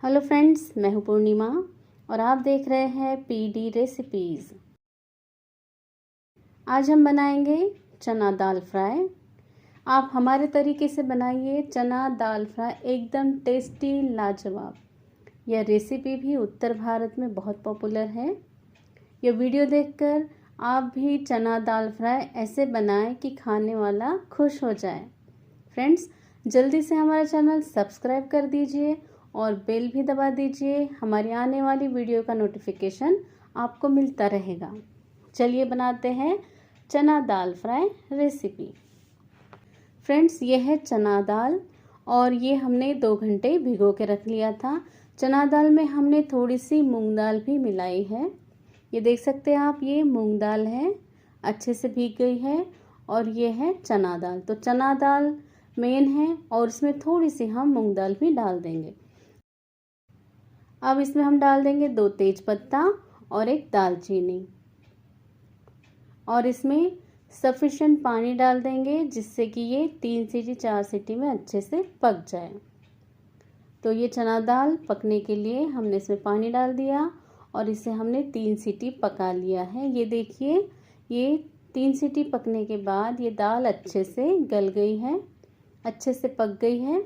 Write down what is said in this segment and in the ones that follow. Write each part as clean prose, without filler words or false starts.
Hello friends, मैं हूं पूर्णिमा और आप देख रहे हैं पीडी रेसिपीज़। आज हम बनाएंगे चना दाल फ्राई। आप हमारे तरीके से बनाइए चना दाल फ्राई, एकदम टेस्टी, लाजवाब। यह रेसिपी भी उत्तर भारत में बहुत पॉपुलर है। यह वीडियो देखकर आप भी चना दाल फ्राई ऐसे बनाएं कि खाने वाला खुश हो जाए। फ्रेंड्स, जल्दी से हमारा चैनल सब्सक्राइब कर दीजिए और बेल भी दबा दीजिए। हमारी आने वाली वीडियो का नोटिफिकेशन आपको मिलता रहेगा। चलिए बनाते हैं चना दाल फ्राई रेसिपी। फ्रेंड्स, ये है चना दाल और ये हमने 2 घंटे भिगो के रख लिया था। चना दाल में हमने थोड़ी सी मूंग दाल भी मिलाई है। ये देख सकते हैं आप, ये मूंग दाल है, अच्छे से भीग गई है। और ये है चना दाल। तो चना दाल मेन है और इसमें थोड़ी सी हम मूंग दाल भी डाल देंगे। अब इसमें हम डाल देंगे 2 तेज पत्ता और 1 दालचीनी और इसमें सफिशिएंट पानी डाल देंगे जिससे कि ये 3 सीटी 4 सीटी में अच्छे से पक जाए। तो ये चना दाल पकने के लिए हमने इसमें पानी डाल दिया और इसे हमने 3 सीटी पका लिया है। ये देखिए, ये 3 सीटी पकने के बाद ये दाल अच्छे से गल गई है, अच्छे से पक गई है।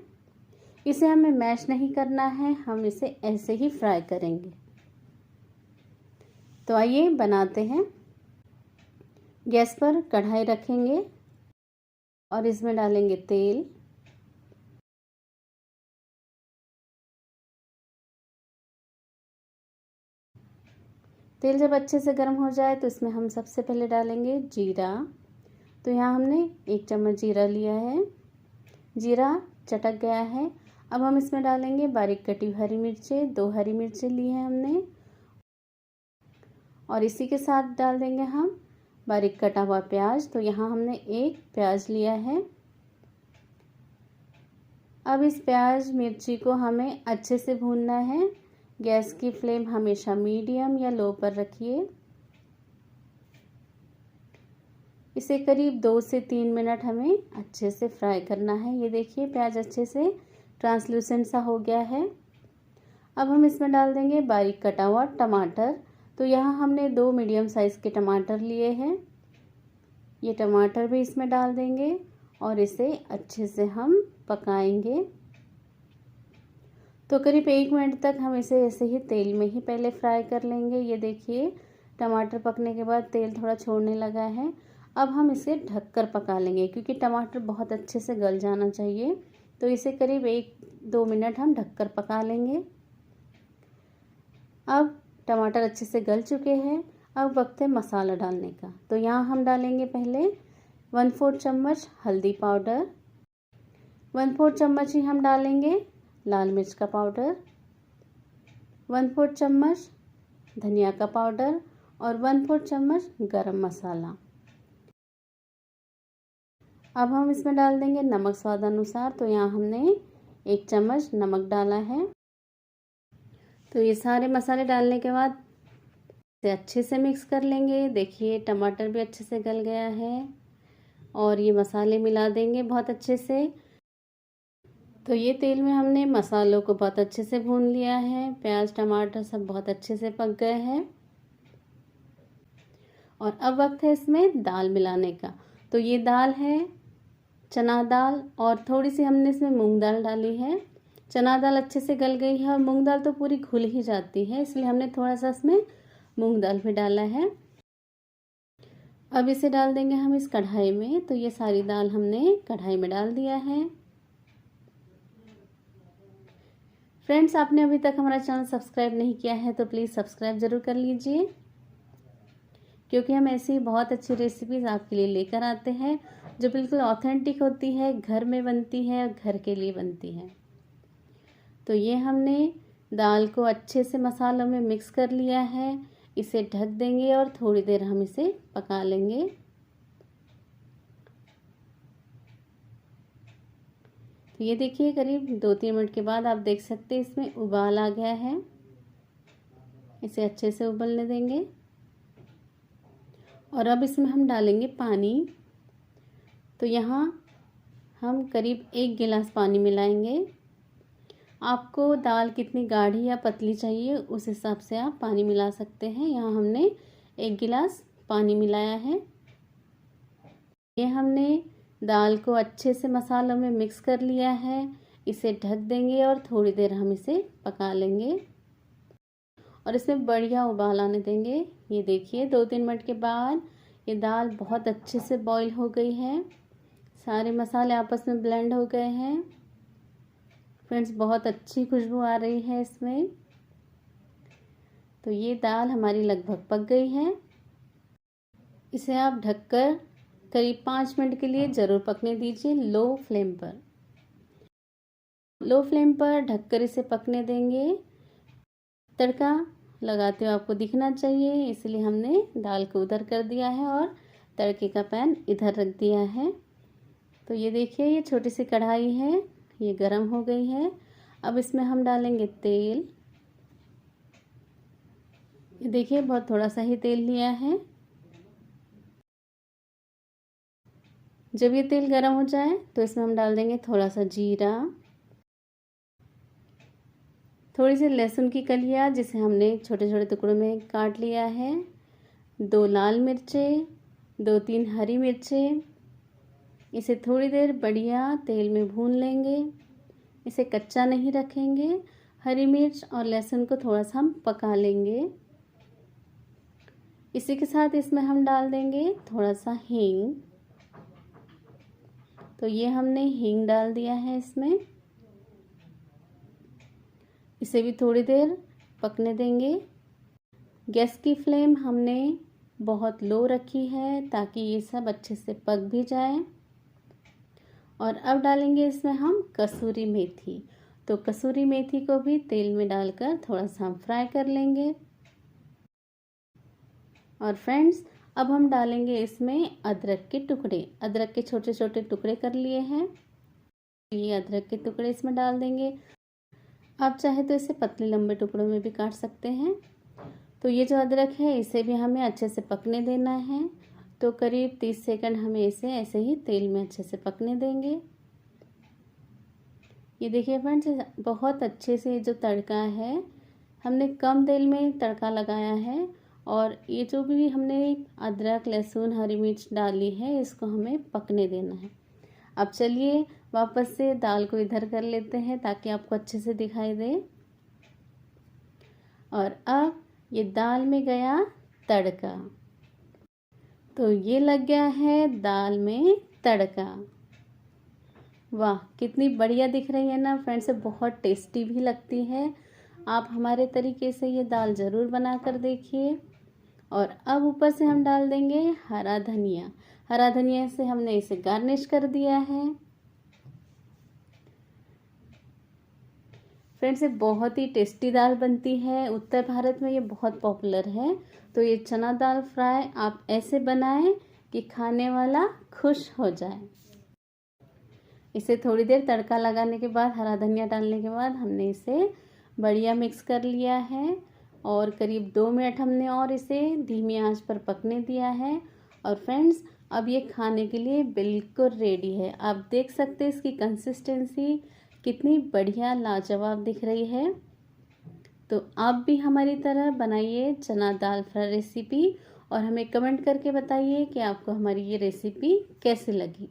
इसे हमें मैश नहीं करना है, हम इसे ऐसे ही फ्राई करेंगे। तो आइए बनाते हैं। गैस पर कढ़ाई रखेंगे और इसमें डालेंगे तेल। तेल जब अच्छे से गर्म हो जाए तो इसमें हम सबसे पहले डालेंगे जीरा। तो यहाँ हमने 1 चम्मच जीरा लिया है। जीरा चटक गया है। अब हम इसमें डालेंगे बारीक कटी हरी मिर्चें। 2 हरी मिर्चें ली हैं हमने और इसी के साथ डाल देंगे हम बारीक कटा हुआ प्याज। तो यहाँ हमने 1 प्याज लिया है। अब इस प्याज मिर्ची को हमें अच्छे से भूनना है। गैस की फ्लेम हमेशा मीडियम या लो पर रखिए। इसे करीब 2 से 3 मिनट हमें अच्छे से फ्राई करना है। ये देखिए, प्याज अच्छे से ट्रांसलूसेंट सा हो गया है। अब हम इसमें डाल देंगे बारीक कटा हुआ टमाटर। तो यहाँ हमने 2 मीडियम साइज़ के टमाटर लिए हैं। ये टमाटर भी इसमें डाल देंगे और इसे अच्छे से हम पकाएंगे। तो करीब 1 मिनट तक हम इसे ऐसे ही तेल में ही पहले फ्राई कर लेंगे। ये देखिए, टमाटर पकने के बाद तेल थोड़ा छोड़ने लगा है। अब हम इसे ढककर पका लेंगे क्योंकि टमाटर बहुत अच्छे से गल जाना चाहिए। तो इसे करीब 1-2 मिनट हम ढककर पका लेंगे। अब टमाटर अच्छे से गल चुके हैं। अब वक्त है मसाला डालने का। तो यहाँ हम डालेंगे पहले 1/4 चम्मच हल्दी पाउडर, 1/4 चम्मच ही हम डालेंगे लाल मिर्च का पाउडर, 1/4 चम्मच धनिया का पाउडर और 1/4 चम्मच गरम मसाला। अब हम इसमें डाल देंगे नमक स्वाद अनुसार। तो यहाँ हमने 1 चम्मच नमक डाला है। तो ये सारे मसाले डालने के बाद इसे अच्छे से मिक्स कर लेंगे। देखिए, टमाटर भी अच्छे से गल गया है और ये मसाले मिला देंगे बहुत अच्छे से। तो ये तेल में हमने मसालों को बहुत अच्छे से भून लिया है। प्याज टमाटर सब बहुत अच्छे से पक गए हैं और अब वक्त है इसमें दाल मिलाने का। तो ये दाल है चना दाल और थोड़ी सी हमने इसमें मूंग दाल डाली है। चना दाल अच्छे से गल गई है और मूंग दाल तो पूरी घुल ही जाती है, इसलिए हमने थोड़ा सा इसमें मूंग दाल भी डाला है। अब इसे डाल देंगे हम इस कढ़ाई में। तो ये सारी दाल हमने कढ़ाई में डाल दिया है। फ्रेंड्स, आपने अभी तक हमारा चैनल सब्सक्राइब नहीं किया है तो प्लीज़ सब्सक्राइब ज़रूर कर लीजिए क्योंकि हम ऐसी बहुत अच्छी रेसिपीज़ आपके लिए लेकर आते हैं जो बिल्कुल ऑथेंटिक होती है, घर में बनती है और घर के लिए बनती है। तो ये हमने दाल को अच्छे से मसालों में मिक्स कर लिया है। इसे ढक देंगे और थोड़ी देर हम इसे पका लेंगे। तो ये देखिए, करीब 2-3 मिनट के बाद आप देख सकते हैं इसमें उबाल आ गया है। इसे अच्छे से उबलने देंगे और अब इसमें हम डालेंगे पानी। तो यहाँ हम करीब 1 गिलास पानी मिलाएंगे। आपको दाल कितनी गाढ़ी या पतली चाहिए उस हिसाब से आप पानी मिला सकते हैं। यहाँ हमने 1 गिलास पानी मिलाया है। ये हमने दाल को अच्छे से मसालों में मिक्स कर लिया है। इसे ढक देंगे और थोड़ी देर हम इसे पका लेंगे और इसमें बढ़िया उबाल आने देंगे। ये देखिए 2-3 मिनट के बाद ये दाल बहुत अच्छे से बॉईल हो गई है। सारे मसाले आपस में ब्लेंड हो गए हैं। फ्रेंड्स, बहुत अच्छी खुशबू आ रही है इसमें। तो ये दाल हमारी लगभग पक गई है। इसे आप ढककर करीब 5 मिनट के लिए ज़रूर पकने दीजिए लो फ्लेम पर। लो फ्लेम पर ढककर इसे पकने देंगे। तड़का लगाते हुए आपको दिखना चाहिए, इसलिए हमने दाल को उधर कर दिया है और तड़के का पैन इधर रख दिया है। तो ये देखिए ये छोटी सी कढ़ाई है, ये गरम हो गई है। अब इसमें हम डालेंगे तेल। ये देखिए बहुत थोड़ा सा ही तेल लिया है। जब ये तेल गरम हो जाए तो इसमें हम डाल देंगे थोड़ा सा जीरा, थोड़ी सी लहसुन की कलियाँ जिसे हमने छोटे छोटे टुकड़ों में काट लिया है, 2 लाल मिर्चें, 2-3 हरी मिर्चें। इसे थोड़ी देर बढ़िया तेल में भून लेंगे। इसे कच्चा नहीं रखेंगे। हरी मिर्च और लहसुन को थोड़ा सा हम पका लेंगे। इसी के साथ इसमें हम डाल देंगे थोड़ा सा हींग। तो ये हमने हींग डाल दिया है इसमें। इसे भी थोड़ी देर पकने देंगे। गैस की फ्लेम हमने बहुत लो रखी है ताकि ये सब अच्छे से पक भी जाए। और अब डालेंगे इसमें हम कसूरी मेथी। तो कसूरी मेथी को भी तेल में डालकर थोड़ा सा हम फ्राई कर लेंगे। और फ्रेंड्स, अब हम डालेंगे इसमें अदरक के टुकड़े। अदरक के छोटे छोटे टुकड़े कर लिए हैं। ये अदरक के टुकड़े इसमें डाल देंगे। आप चाहे तो इसे पतले लंबे टुकड़ों में भी काट सकते हैं। तो ये जो अदरक है इसे भी हमें अच्छे से पकने देना है। तो करीब 30 सेकंड हमें इसे ऐसे ही तेल में अच्छे से पकने देंगे। ये देखिए फ्रेंड्स, बहुत अच्छे से जो तड़का है हमने कम तेल में तड़का लगाया है। और ये जो भी हमने अदरक लहसुन हरी मिर्च डाली है इसको हमें पकने देना है। अब चलिए वापस से दाल को इधर कर लेते हैं ताकि आपको अच्छे से दिखाई दे। और अब ये दाल में गया तड़का। तो ये लग गया है दाल में तड़का। वाह, कितनी बढ़िया दिख रही है ना फ्रेंड्स, बहुत टेस्टी भी लगती है। आप हमारे तरीके से ये दाल ज़रूर बना कर देखिए। और अब ऊपर से हम डाल देंगे हरा धनिया। हरा धनिया से हमने इसे गार्निश कर दिया है। फ्रेंड्स, ये बहुत ही टेस्टी दाल बनती है। उत्तर भारत में ये बहुत पॉपुलर है। तो ये चना दाल फ्राई आप ऐसे बनाएं कि खाने वाला खुश हो जाए। इसे थोड़ी देर तड़का लगाने के बाद हरा धनिया डालने के बाद हमने इसे बढ़िया मिक्स कर लिया है। और करीब 2 मिनट हमने और इसे धीमी आंच पर पकने दिया है। और फ्रेंड्स, अब ये खाने के लिए बिल्कुल रेडी है। आप देख सकते हैं इसकी कंसिस्टेंसी कितनी बढ़िया लाजवाब दिख रही है। तो आप भी हमारी तरह बनाइए चना दाल फ्राई रेसिपी और हमें कमेंट करके बताइए कि आपको हमारी ये रेसिपी कैसी लगी।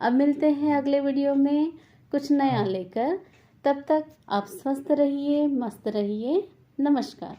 अब मिलते हैं अगले वीडियो में कुछ नया लेकर। तब तक आप स्वस्थ रहिए, मस्त रहिए। नमस्कार।